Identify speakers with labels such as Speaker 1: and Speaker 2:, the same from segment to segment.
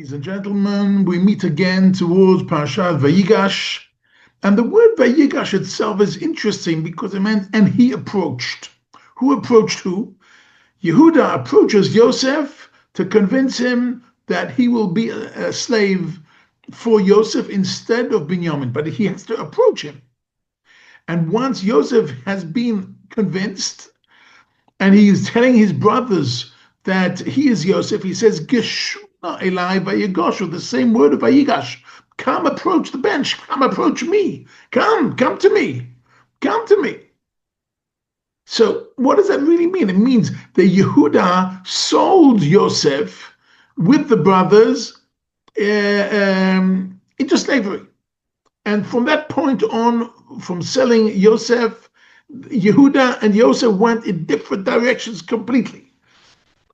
Speaker 1: Ladies and gentlemen, we meet again towards Parashat Vayigash. And the word Vayigash itself is interesting because it meant, and he approached. Who approached who? Yehuda approaches Yosef to convince him that he will be a slave for Yosef instead of Binyamin, but he has to approach him. And once Yosef has been convinced, and he is telling his brothers that he is Yosef, he says, Geshuna Elai Vayigash, the same word of Vayigash. Come approach the bench, come approach me, come to me, come to me. So what does that really mean? It means that Yehuda sold Yosef with the brothers into slavery. And from that point on, from selling Yosef, Yehuda and Yosef went in different directions completely.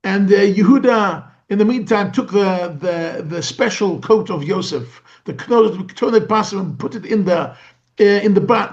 Speaker 1: And Yehuda, in the meantime, took the special coat of Yosef, the Ktonet Passer, and put it in the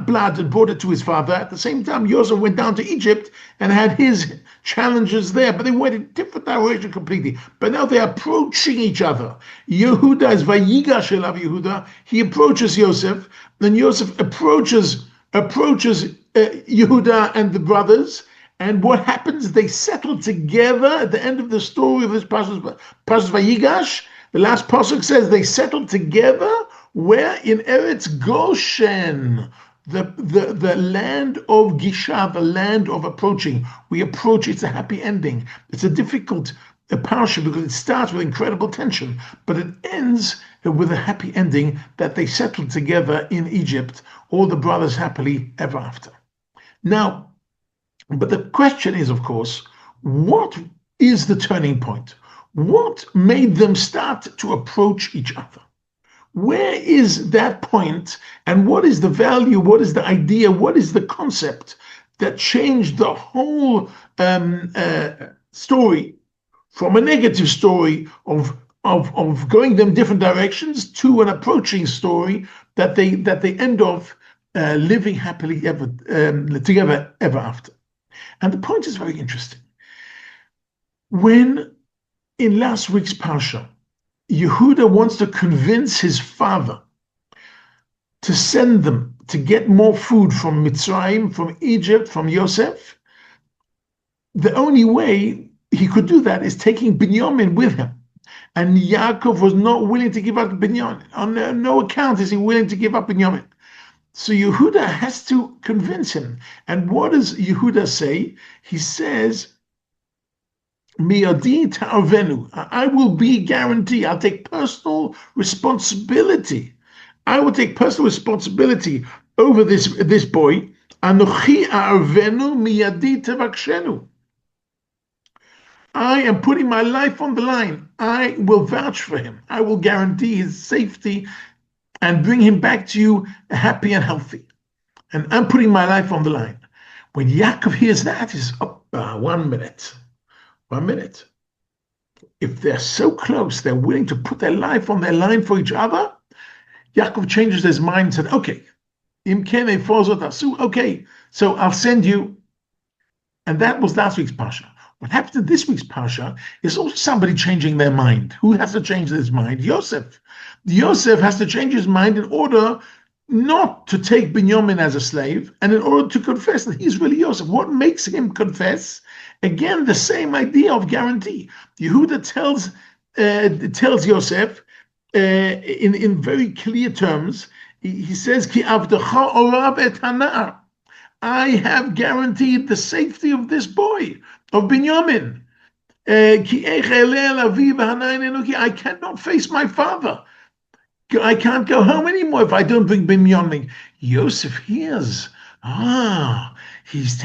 Speaker 1: blood and brought it to his father. At the same time, Yosef went down to Egypt and had his challenges there, but they went in different directions completely. But now they're approaching each other. Yehuda is Vayigash Elav Yehuda. He approaches Yosef, then Yosef approaches Yehuda and the brothers. And what happens? They settle together at the end of the story of this Parashat Vayigash. The last pasuk says they settled together where in Eretz Goshen, the land of Gisha, the land of approaching. We approach, it's a happy ending. It's a difficult parasha because it starts with incredible tension, but it ends with a happy ending that they settled together in Egypt, all the brothers happily ever after. Now, but the question is, of course, what is the turning point? What made them start to approach each other? Where is that point, and what is the value, what is the idea, what is the concept that changed the whole story from a negative story of going them different directions to an approaching story that they end off living happily ever together ever after? And the point is very interesting. When in last week's Parsha, Yehuda wants to convince his father to send them to get more food from Mitzrayim, from Egypt, from Yosef, the only way he could do that is taking Binyamin with him. And Yaakov was not willing to give up Binyamin. On no account is he willing to give up Binyamin. So Yehuda has to convince him. And what does Yehuda say? He says, Miyadi ta'avenu. I will be guaranteed. I'll take personal responsibility. I will take personal responsibility over this boy. Anochi a'avenu miyadi tevakshenu. I am putting my life on the line. I will vouch for him. I will guarantee his safety and bring him back to you happy and healthy. And I'm putting my life on the line. When Yaakov hears that, he's up 1 minute. 1 minute. If they're so close, they're willing to put their life on their line for each other, Yaakov changes his mind and said, okay, okay, so I'll send you. And that was last week's Pasha. What happened to this week's Pasha is also somebody changing their mind. Who has to change his mind? Yosef. Yosef has to change his mind in order not to take Binyamin as a slave and in order to confess that he's really Yosef. What makes him confess? Again, the same idea of guarantee. Yehuda tells Yosef in very clear terms, he says, Ki avdecha orav et hanar. I have guaranteed the safety of this boy, of Binyamin. I cannot face my father. I can't go home anymore if I don't bring Binyamin. Yosef hears, he's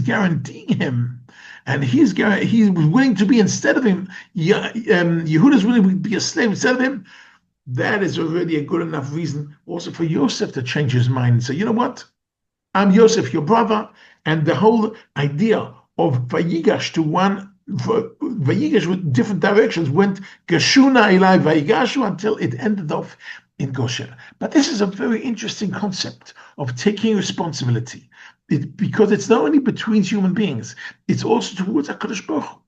Speaker 1: guaranteeing him. And he's willing to be instead of him. Yehuda's willing to be a slave instead of him. That is already a good enough reason also for Yosef to change his mind and say, you know what? I'm Yosef, your brother, and the whole idea of Vayigash Vayigash with different directions went Geshuna Elai Vayigashu until it ended off in Goshen. But this is a very interesting concept of taking responsibility, because it's not only between human beings, it's also towards HaKadosh Baruch Hu.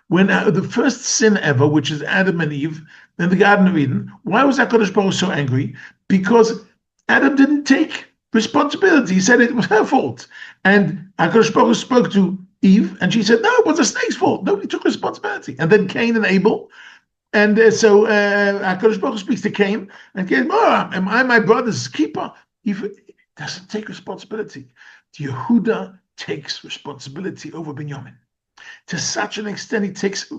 Speaker 1: when the first sin ever, which is Adam and Eve in the Garden of Eden, why was HaKadosh Baruch Hu so angry? Because Adam didn't take responsibility. He said it was her fault. And HaKadosh Baruch Hu spoke to Eve, and she said, no, it was the snake's fault. Nobody took responsibility. And then Cain and Abel. And so HaKadosh Baruch Hu speaks to Cain, and Cain, oh, am I my brother's keeper? He doesn't take responsibility. Yehuda takes responsibility over Binyamin. To such an extent, he takes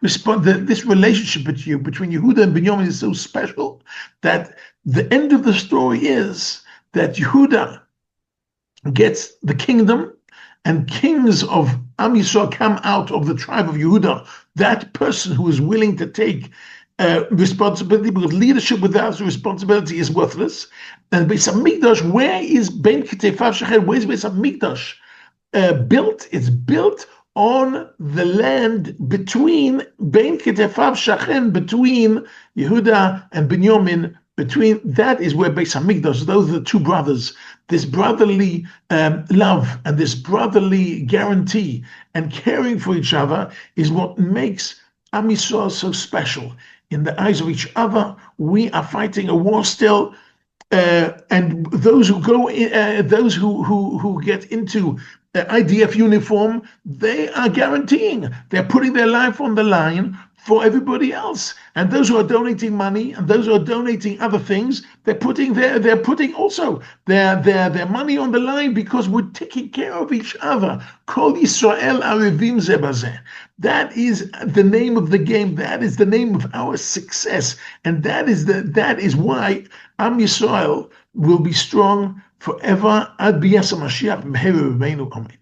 Speaker 1: this relationship between Yehuda and Binyamin is so special that the end of the story is that Yehuda gets the kingdom, and kings of Am Yisrael come out of the tribe of Yehuda. That person who is willing to take responsibility, because leadership without responsibility is worthless. And Beis Hamikdash, where is Ben Kitefav Shechem? Where is Beis Hamikdash built? It's built on the land between Ben Kitefav Shechem, between Yehuda and Binyamin. Between that is where Beis Hamikdash, those are the two brothers. This brotherly love and this brotherly guarantee and caring for each other is what makes Am Yisrael so special. In the eyes of each other, we are fighting a war still, and those who go, those who get into IDF uniform, they are guaranteeing, they're putting their life on the line for everybody else. And those who are donating money and those who are donating other things, they're putting also their money on the line, because we're taking care of each other. Kol Yisrael arevim ze bazeh. That is the name of the game. That is the name of our success, and that is why Am Yisrael will be strong forever. Ad biyas Mashiach b'meher Rabbeinu. Amen.